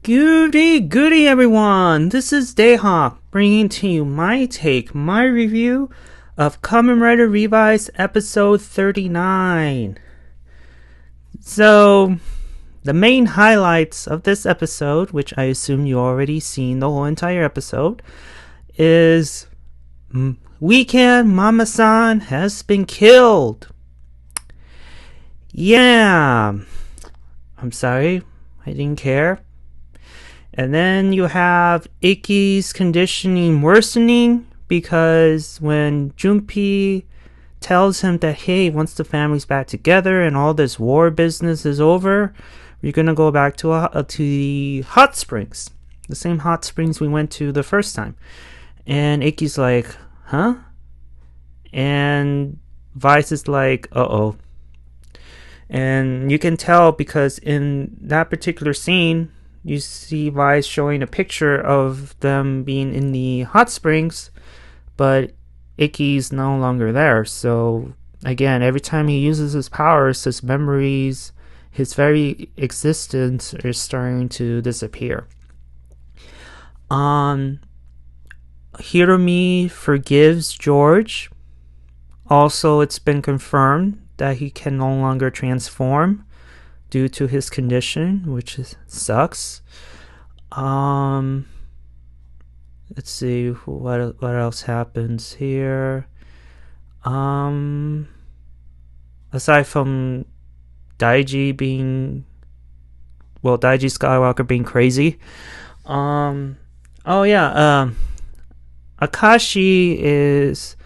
Goody goody everyone, this is Dayhawk bringing to you my take, my review of Kamen Rider Revice episode 39. So, the main highlights of this episode, which I assume you already seen the whole entire episode, is Weekend Mama-san has been killed. Yeah, I'm sorry, I didn't care. And then you have Ikki's conditioning worsening because when Junpei tells him that, hey, once the family's back together and all this war business is over, we're going to go back to the hot springs. The same hot springs we went to the first time. And Ikki's like, huh? And Vice is like, uh-oh. And you can tell because in that particular scene, you see Vice showing a picture of them being in the hot springs, but Ikki's no longer there. So again, every time he uses his powers, his memories, his very existence is starting to disappear. Hiromi forgives George. Also, it's been confirmed that he can no longer transform due to his condition, which sucks. Let's see what else happens here. Aside from Daiji Skywalker being crazy. Akaishi is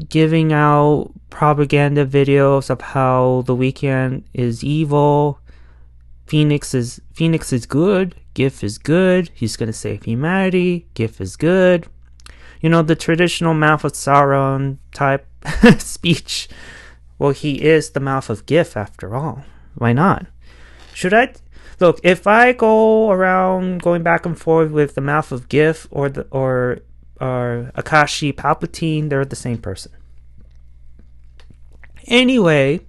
giving out propaganda videos of how the Weekend is evil. Phoenix is good. Giff is good. He's gonna save humanity. Giff is good. You know, the traditional Mouth of Sauron type speech. Well, he is the Mouth of Giff after all. Why not? Should I look, if I go around going back and forth with the Mouth of Giff or Akaishi Palpatine, they're the same person. Anyway,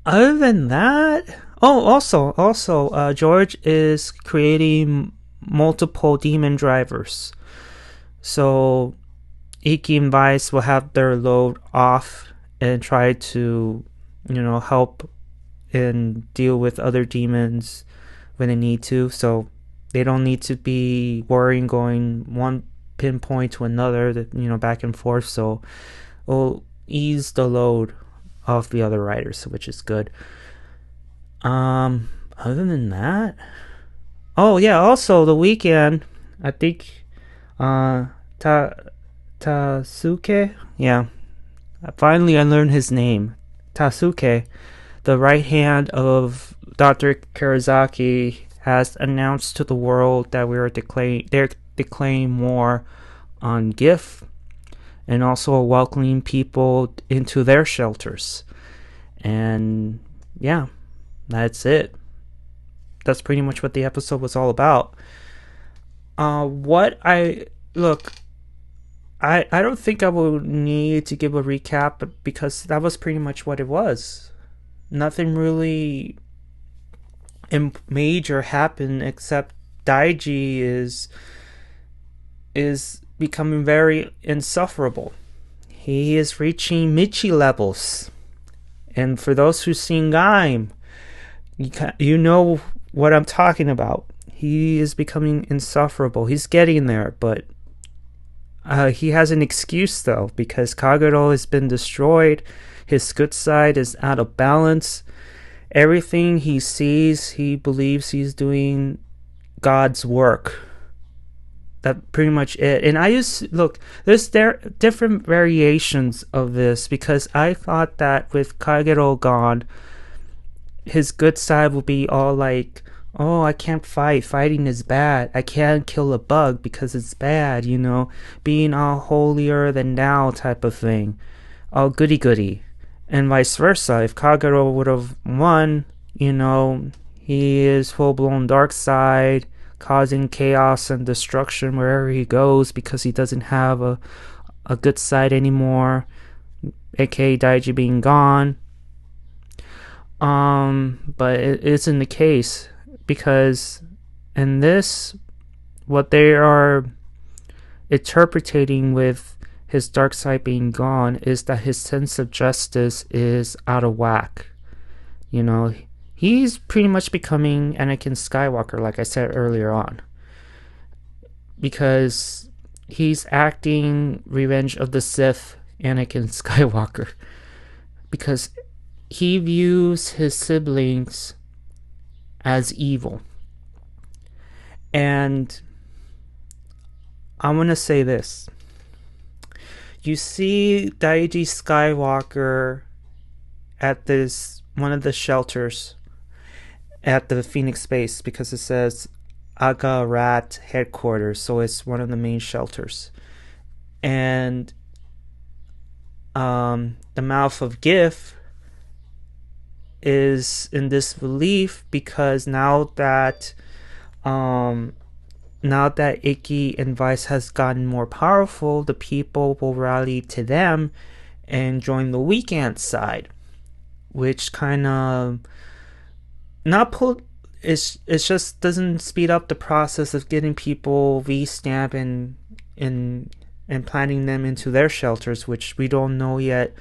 other than that, also, George is creating multiple demon drivers. So, Ikki and Vice will have their load off and try to, help and deal with other demons when they need to. So, they don't need to be worrying going one pinpoint to another, back and forth. So, we'll ease the load of the other riders, which is good. Other than that, also the Weekend, I think Tasuke, finally I learned his name. Tasuke, the right hand of Dr. Karazaki, has announced to the world that they're declaring war on Giff, and also welcoming people into their shelters. And yeah, that's it. That's pretty much what the episode was all about. I don't think I will need to give a recap because that was pretty much what it was. Nothing really major happened except Daiji is becoming very insufferable. He is reaching Michi levels. And for those who've seen Gaim, you know what I'm talking about. He is becoming insufferable. He's getting there, but he has an excuse though, because Kagero has been destroyed. His good side is out of balance. Everything he sees, he believes he's doing God's work. That's pretty much it. And there's different variations of this, because I thought that with Kagero gone, his good side would be all like, oh, I can't fight. Fighting is bad. I can't kill a bug because it's bad, being all holier than thou type of thing. All goody goody. And vice versa. If Kagero would have won, he is full-blown dark side, causing chaos and destruction wherever he goes because he doesn't have a good side anymore, aka Daiji being gone. But it isn't the case. because in this, what they are interpreting with his dark side being gone is that his sense of justice is out of whack. You know, he's pretty much becoming Anakin Skywalker, like I said earlier on, because he's acting Revenge of the Sith Anakin Skywalker, because he views his siblings as evil. And I want to say this. You see Daiji Skywalker at this one of the shelters at the Phoenix base, because it says Aga Rat headquarters, so it's one of the main shelters. And the Mouth of Giff is in disbelief because now that Ikki and Vice has gotten more powerful, the people will rally to them and join the weekend side, which kind of it just doesn't speed up the process of getting people V-stamp and planting them into their shelters, which we don't know yet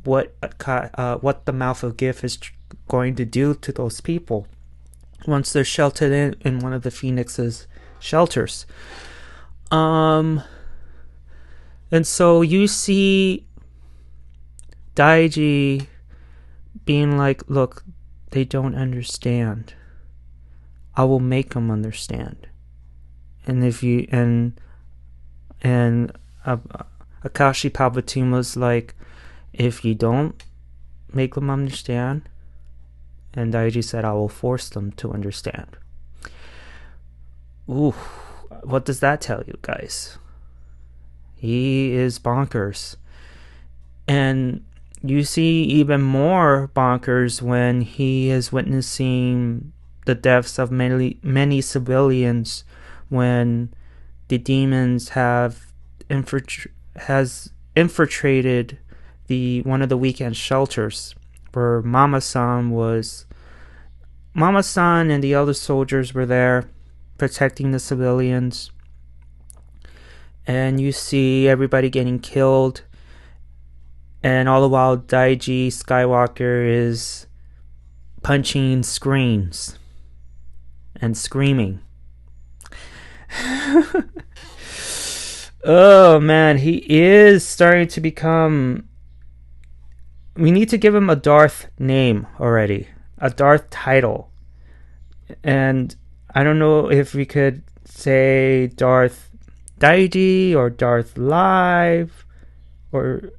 what the Mouth of Giff is going to do to those people once they're sheltered in one of the Phoenix's shelters. And so you see Daiji being like, look, they don't understand. I will make them understand. And if you and Akaishi Palpatine was like, if you don't make them understand, and Daiji said, I will force them to understand. Ooh, what does that tell you guys? He is bonkers. And you see even more bonkers when he is witnessing the deaths of many civilians, when the demons has infiltrated one of the weekend shelters where Mama-san and the other soldiers were there protecting the civilians. And you see everybody getting killed, and all the while Daiji Skywalker is punching screens and screaming. Oh man, he is starting to become... We need to give him a Darth name already, a Darth title. And I don't know if we could say Darth Daiji or Darth Live, or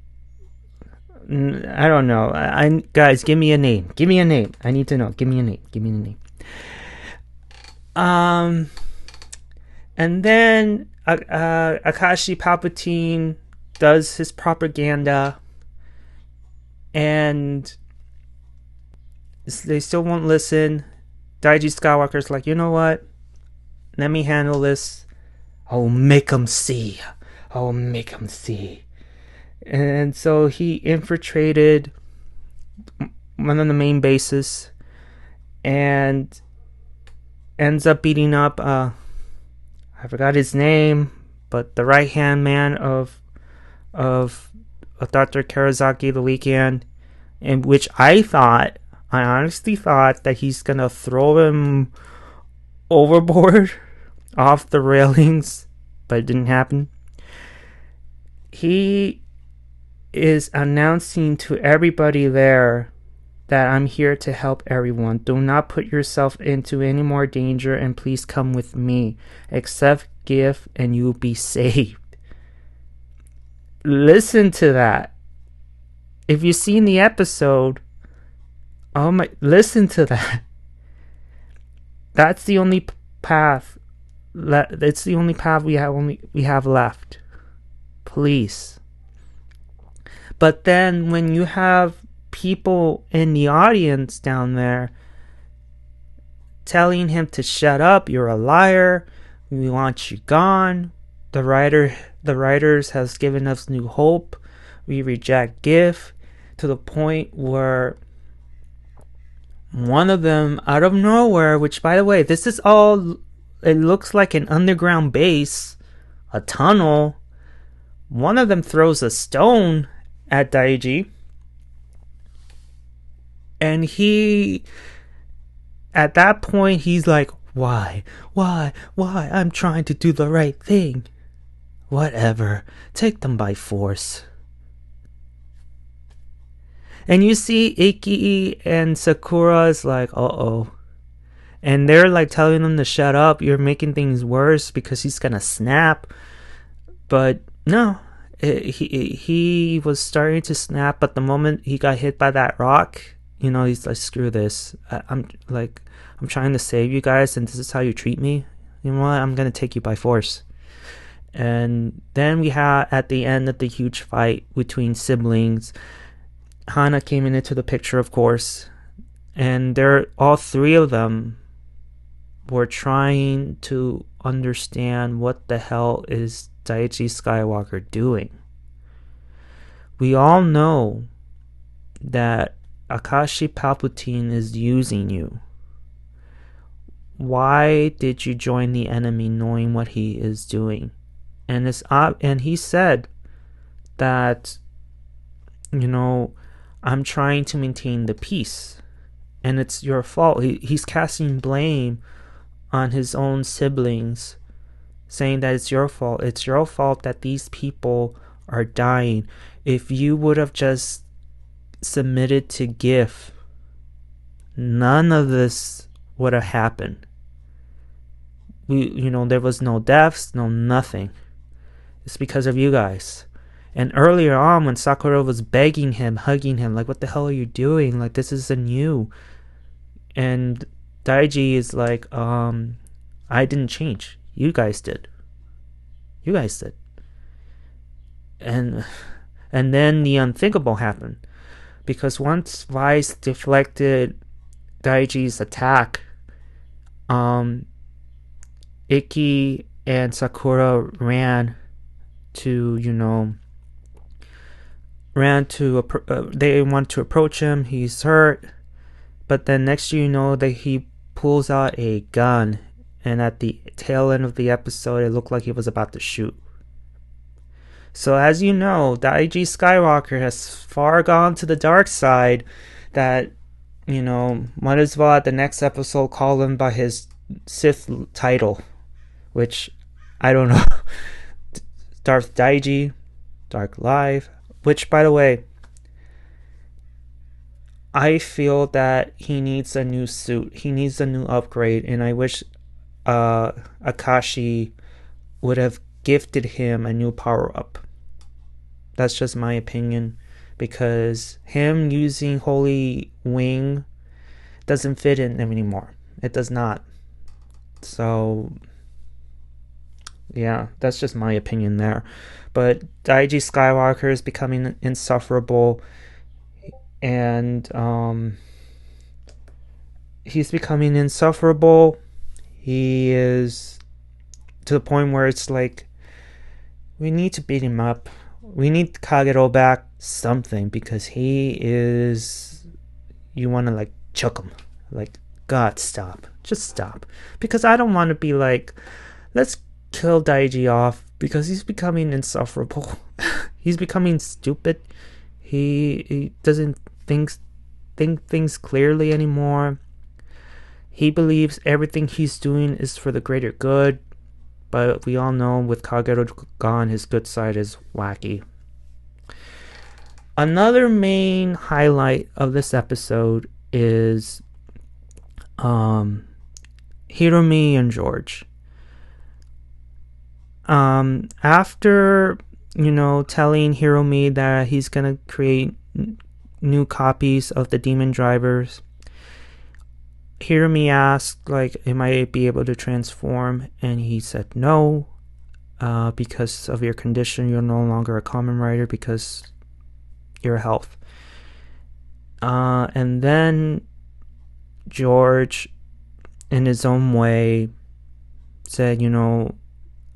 I don't know. Guys, give me a name. Give me a name. I need to know. Give me a name. Give me a name. And then Akaishi Palpatine does his propaganda, and they still won't listen. Daiji Skywalker's like, you know what? Let me handle this. I'll make them see. I'll make them see. And so he infiltrated one of the main bases and ends up beating up, I forgot his name, but the right-hand man of Dr. Karazaki the weekend, in which I honestly thought that he's gonna throw him overboard off the railings, but it didn't happen. He is announcing to everybody there that I'm here to help everyone. Do not put yourself into any more danger, and please come with me. Accept gift and you'll be saved. Listen to that. If you've seen the episode, listen to that. That's the only path. It's the only path we have left. Please. But then when you have people in the audience down there telling him to shut up, you're a liar, we want you gone, the writers has given us new hope, we reject gift, to the point where one of them out of nowhere, which by the way, this is all, it looks like an underground base, a tunnel. One of them throws a stone at Daiji, and at that point he's like, why, I'm trying to do the right thing. Whatever, take them by force. And you see Ikki and Sakura's like, uh-oh. And they're like telling him to shut up, you're making things worse, because he's gonna snap. But no, he was starting to snap, but the moment he got hit by that rock, he's like, screw this. I'm trying to save you guys, and this is how you treat me? You know what? I'm gonna take you by force. And then we had, at the end of the huge fight between siblings, Hana came into the picture, of course, and all three of them were trying to understand what the hell is Daiji Skywalker doing. We all know that Akaishi Palpatine is using you. Why did you join the enemy knowing what he is doing? And he said that, I'm trying to maintain the peace, and it's your fault. He's casting blame on his own siblings, saying that it's your fault. It's your fault that these people are dying. If you would have just submitted to Giff, none of this would have happened. There was no deaths, no nothing. It's because of you guys. And earlier on, when Sakura was begging him, hugging him, like, what the hell are you doing? Like, this isn't you. And Daiji is like, I didn't change. You guys did. And then the unthinkable happened. Because once Vice deflected Daiji's attack, Ikki and Sakura ran to, they want to approach him. He's hurt. But then next that he pulls out a gun, and at the tail end of the episode, it looked like he was about to shoot. So as you know, Daiji Skywalker has far gone to the dark side that, might as well at the next episode call him by his Sith title, which I don't know. Darth Daiji, Dark Live, which, by the way, I feel that he needs a new suit. He needs a new upgrade, and I wish Akaishi would have gifted him a new power-up. That's just my opinion, because him using Holy Wing doesn't fit in him anymore. It does not. So, yeah, that's just my opinion there. But Daiji Skywalker is becoming insufferable, and he's becoming insufferable. He is to the point where it's like, we need to beat him up. We need Kagero back, something, because he is, you want to like choke him. Like, God, stop. Just stop. Because I don't want to be like, let's kill Daiji off, because he's becoming insufferable. He's becoming stupid. He doesn't think things clearly anymore. He believes everything he's doing is for the greater good, but we all know with Kagero gone, his good side is wacky. Another main highlight of this episode is Hiromi and George. After, telling Hiromi that he's gonna create new copies of the demon drivers, Hiromi asked, like, am I be able to transform? And he said no, because of your condition, you're no longer a Kamen Rider because your health. And then George, in his own way, said,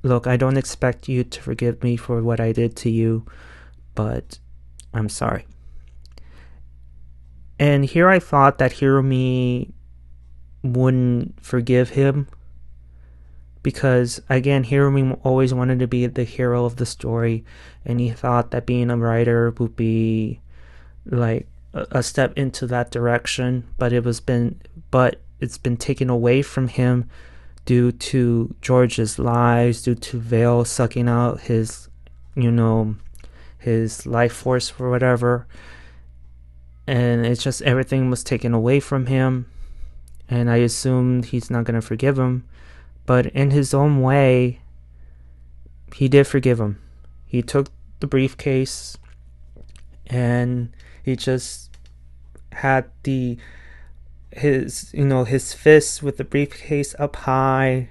look, I don't expect you to forgive me for what I did to you, but I'm sorry. And here I thought that Hiromi wouldn't forgive him, because again, Hiromi always wanted to be the hero of the story, and he thought that being a writer would be like a step into that direction, but it's been taken away from him due to George's lies, due to Vale sucking out his life force or whatever. And it's just everything was taken away from him, and I assumed he's not going to forgive him. But in his own way, he did forgive him. He took the briefcase, and he just had his fist with the briefcase up high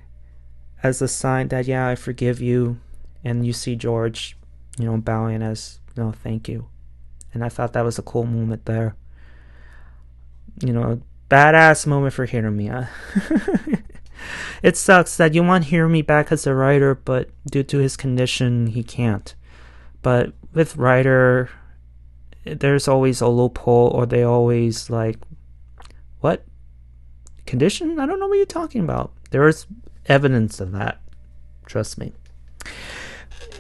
as a sign that, yeah, I forgive you. And you see George, bowing as, no, thank you. And I thought that was a cool moment there. Badass moment for Hiromi. It sucks that you want Hiromi back as a writer, but due to his condition, he can't. But with writer, there's always a loophole, or they always like, what? Condition? I don't know what you're talking about. There is evidence of that. Trust me.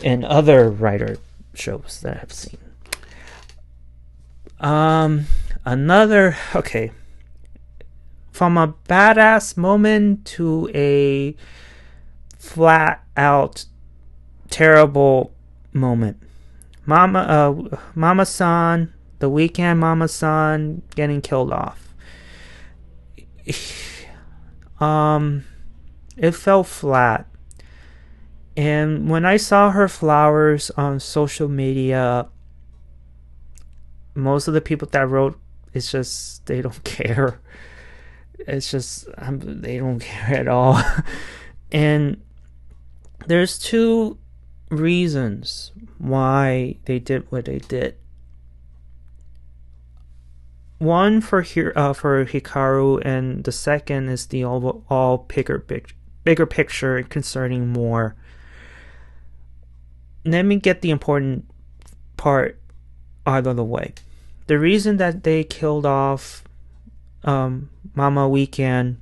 In other writer shows that I've seen. Okay. From a badass moment to a flat out terrible moment. Mama-san, the weekend Mama-san getting killed off. It fell flat. And when I saw her flowers on social media, most of the people that wrote, it's just, they don't care. It's just, they don't care at all. And there's two reasons why they did what they did. One for Hikaru, and the second is the all bigger picture concerning more. Let me get the important part out of the way. The reason that they killed off Mama Weekend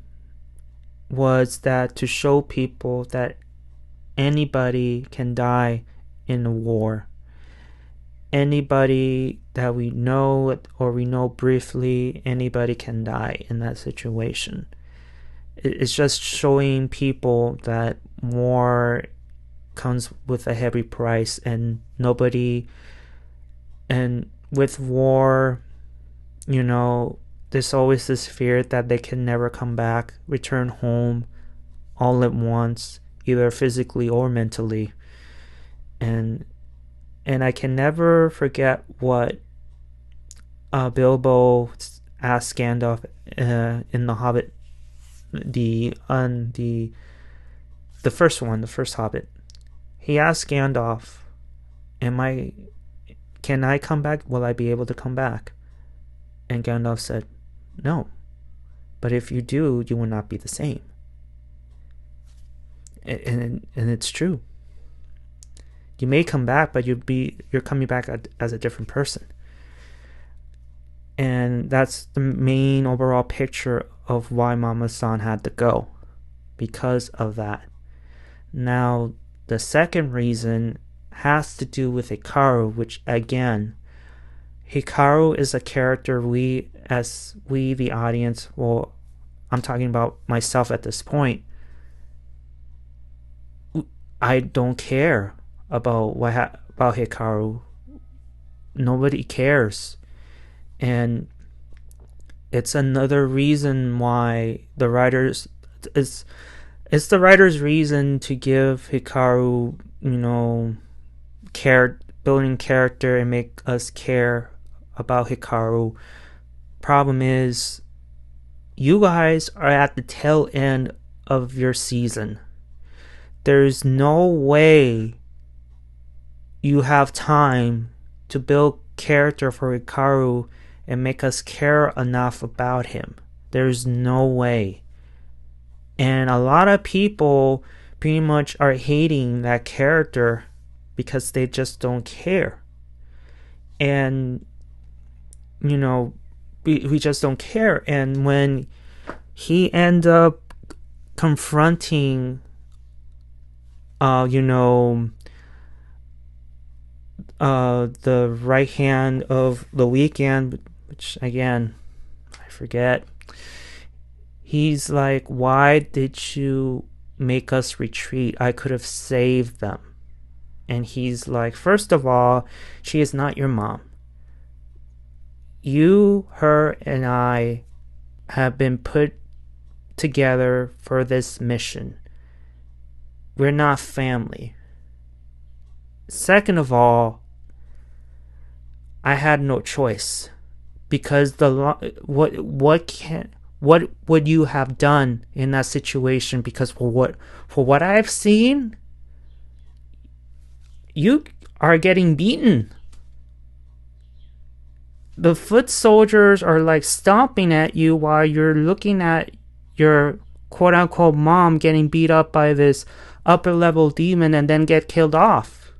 was that to show people that anybody can die in a war. Anybody that we know or we know briefly, anybody can die in that situation. It's just showing people that war comes with a heavy price, and with war, there's always this fear that they can never come back, return home all at once, either physically or mentally. And I can never forget what Bilbo asked Gandalf in The Hobbit, the first one, the first Hobbit. He asked Gandalf, can I come back? Will I be able to come back? And Gandalf said, no. But if you do, you will not be the same. And it's true. You may come back, but you're coming back as a different person. And that's the main overall picture of why Mama-san had to go. Because of that. Now, the second reason has to do with Hikaru, which again, Hikaru is a character we the audience, well, I'm talking about myself at this point, I don't care about about Hikaru. Nobody cares. And it's another reason why the writers, it's the writer's reason to give Hikaru, building character and make us care about Hikaru. Problem is, you guys are at the tail end of your season. There's no way you have time to build character for Hikaru and make us care enough about him. There's no way. And a lot of people pretty much are hating that character because they just don't care. And, we just don't care. And when he ended up confronting the right hand of the weekend, which again I forget, he's like, why did you make us retreat? I could have saved them. And he's like, first of all, she is not your mom. You, her, and I have been put together for this mission. We're not family. Second of all, I had no choice, because what would you have done in that situation? Because for what I've seen, you are getting beaten. The foot soldiers are like stomping at you while you're looking at your quote-unquote mom getting beat up by this upper level demon and then get killed off.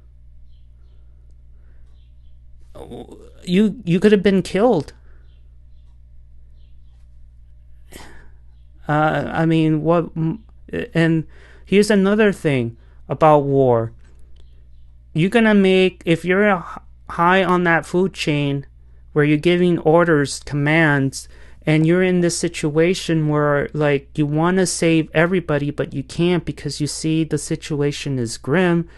You could have been killed. I mean, what? And here's another thing about war. You're gonna make, if you're high on that food chain where you're giving orders, commands, and you're in this situation where like you want to save everybody but you can't because you see the situation is grim,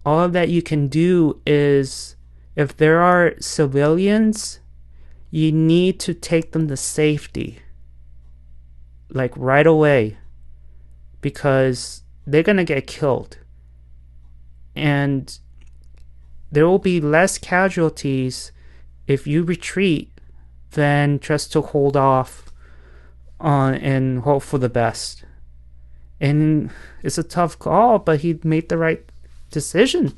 all that you can do is, if there are civilians, you need to take them to safety, like right away, because they're gonna get killed. And there will be less casualties if you retreat than just to hold off on and hope for the best. And it's a tough call, but he made the right decision.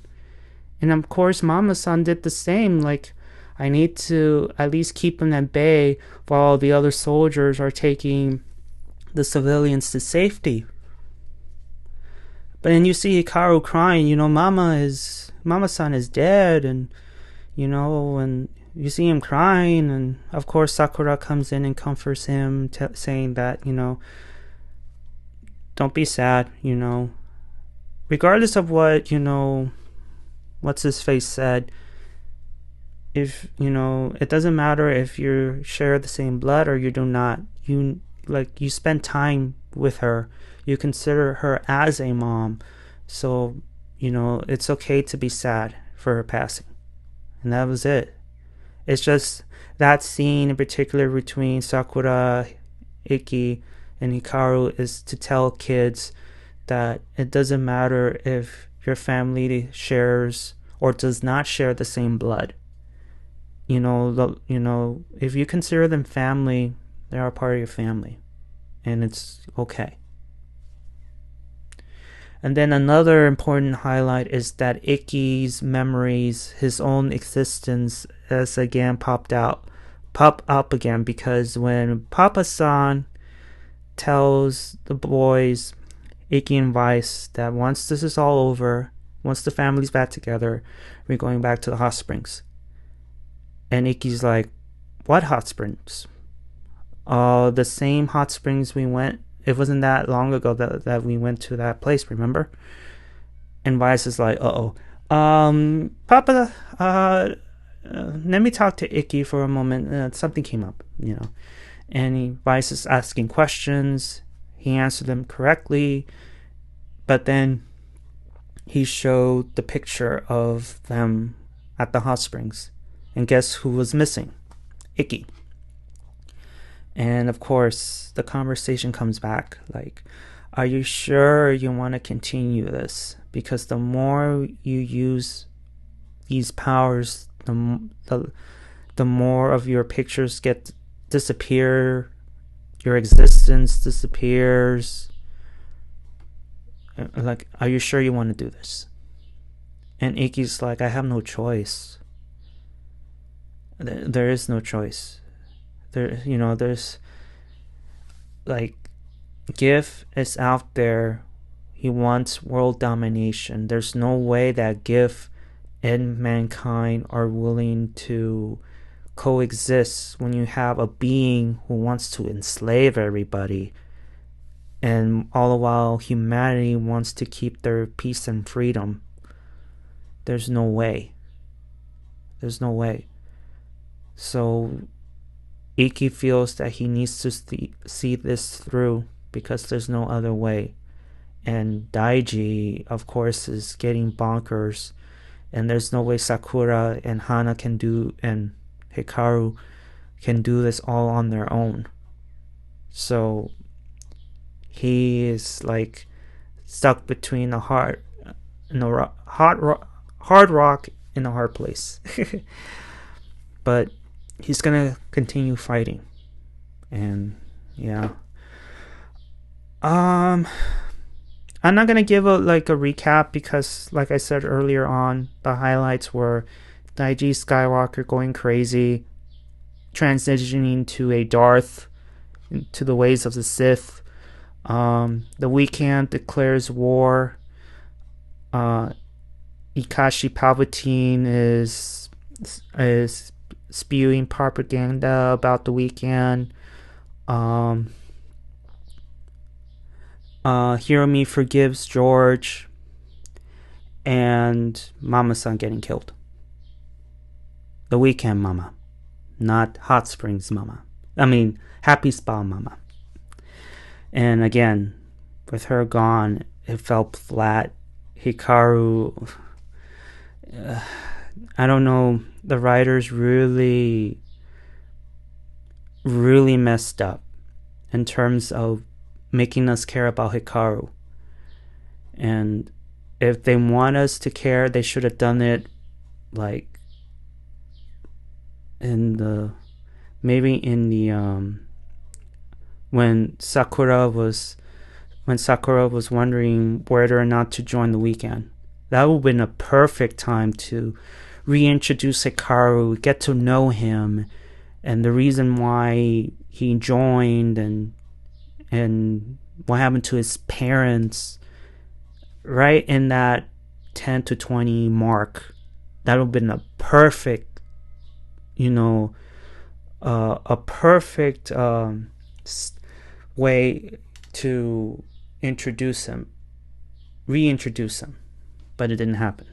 And of course, Mama-san did the same. Like, I need to at least keep them at bay while the other soldiers are taking the civilians to safety. But then you see Hikaru crying, Mama-san is dead, and and you see him crying, and of course Sakura comes in and comforts him, saying that, don't be sad, regardless of what, what's his face said. If, it doesn't matter if you share the same blood or you do not. You spend time with her. You consider her as a mom. So, it's okay to be sad for her passing. And that was it. It's just that scene in particular between Sakura, Ikki, and Hikaru is to tell kids that it doesn't matter if your family shares or does not share the same blood. If you consider them family, they are part of your family, and it's okay. And then another important highlight is that Ikki's memories, his own existence, has again pop up again, because when Papa-san tells the boys, Ikki and Vice, that once this is all over, once the family's back together, we're going back to the hot springs. And Ikki's like, what hot springs? The same hot springs we went. It wasn't that long ago that we went to that place, remember? And Vice is like, Papa, let me talk to Ikki for a moment. Something came up, And Vice is asking questions. He answered them correctly. But then he showed the picture of them at the hot springs. And guess who was missing? Ikki. And of course, the conversation comes back like, are you sure you want to continue this? Because the more you use these powers, the more of your pictures disappear, your existence disappears. Like, are you sure you want to do this? And Ikki's like, I have no choice. There is no choice. There's like, Giff is out there. He wants world domination. There's no way that Giff and mankind are willing to coexist when you have a being who wants to enslave everybody, and all the while humanity wants to keep their peace and freedom? There's no way. There's no way. So Ikki feels that he needs to see this through because there's no other way. And Daiji, of course, is getting bonkers, and there's no way Sakura and Hana can do, and Hikaru can do this all on their own. So he is like stuck between a hard rock in a hard place. But he's gonna continue fighting, and yeah. I'm not gonna give a recap because, like I said earlier on, the highlights were Daiji Skywalker going crazy, transitioning to a Darth, to the ways of the Sith. The weekend declares war. Akaishi Palpatine is spewing propaganda about the weekend. Hiromi forgives George, and Mama-san getting killed. The weekend mama, not Hot Springs mama. I mean, Happy Spa mama. And again, with her gone, it fell flat. Hikaru, I don't know, the writers really messed up in terms of making us care about Hikaru. And if they want us to care, they should have done it like when Sakura was wondering whether or not to join the weekend. That would have been a perfect time to reintroduce Hikaru, get to know him, and the reason why he joined, and what happened to his parents, right in that 10 to 20 mark. That would have been a perfect, a perfect way to reintroduce him, but it didn't happen.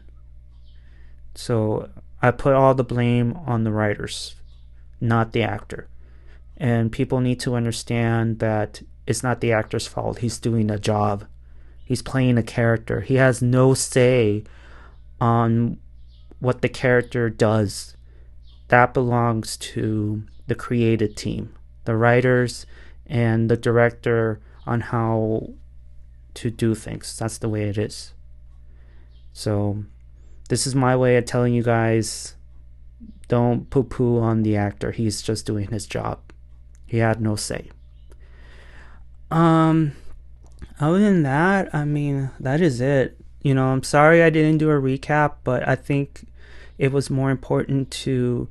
So I put all the blame on the writers, not the actor. And people need to understand that it's not the actor's fault. He's doing a job. He's playing a character. He has no say on what the character does. That belongs to the creative team, the writers and the director, on how to do things. That's the way it is. So this is my way of telling you guys, don't poo-poo on the actor. He's just doing his job. He had no say. Other than that, I mean, that is it. I'm sorry I didn't do a recap, but I think it was more important to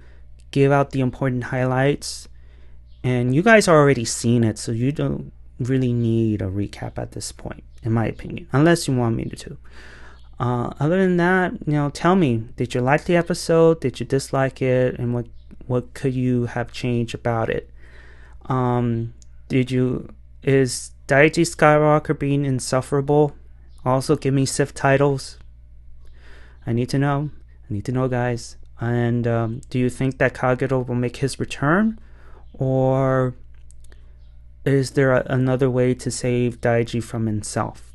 give out the important highlights. And you guys are already seen it, so you don't really need a recap at this point, in my opinion, unless you want me to. Other than that, tell me, did you like the episode? Did you dislike it? And what could you have changed about it? Is Daiji Skywalker being insufferable? Also, give me Sith titles. I need to know, guys. And do you think that Kagero will make his return? Or is there another way to save Daiji from himself?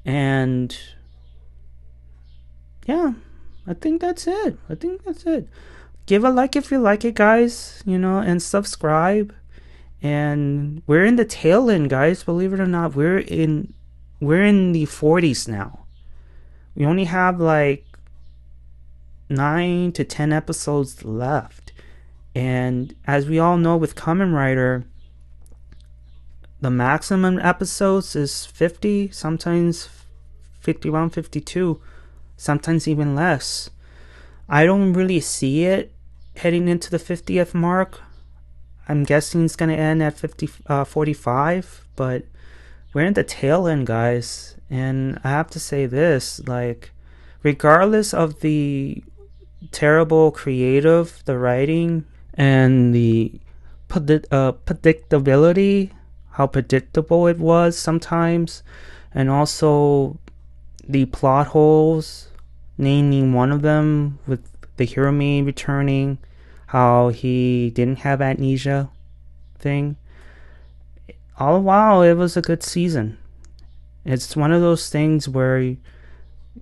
And yeah, I think that's it. Give a like if you like it, guys, and subscribe. And we're in the tail end, guys. Believe it or not, we're in the 40s now. We only have like 9 to 10 episodes left. And as we all know with Kamen Rider, the maximum episodes is 50, sometimes 51, 52, sometimes even less. I don't really see it heading into the 50th mark. I'm guessing it's going to end at 45, but we're in the tail end, guys. And I have to say this, regardless of the terrible creative, the writing, and the predictability, how predictable it was sometimes, and also the plot holes, naming one of them with the Hiromi returning, how he didn't have amnesia thing. All in all, it was a good season. It's one of those things where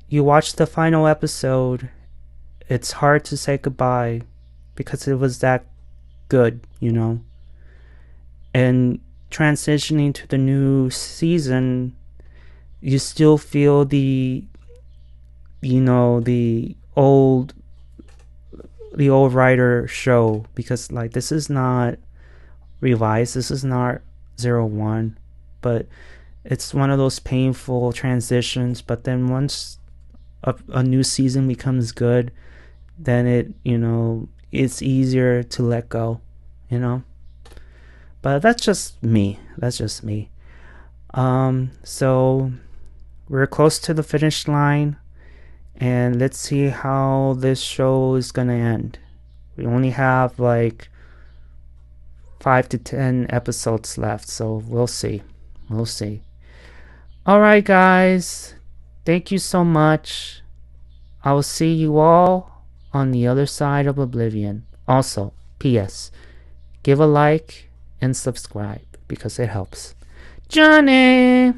you watch the final episode, it's hard to say goodbye because it was that good, you know. And transitioning to the new season, you still feel the, you know, the old writer show, because like this is not Revice, this is not 01, but it's one of those painful transitions. But then once a new season becomes good, then it, you know, it's easier to let go, you know. But that's just me. So we're close to the finish line, and let's see how this show is gonna end. We only have like 5 to 10 episodes left, so we'll see. Alright guys, thank you so much. I will see you all on the other side of Oblivion. Also, P.S. give a like and subscribe because it helps. Johnny!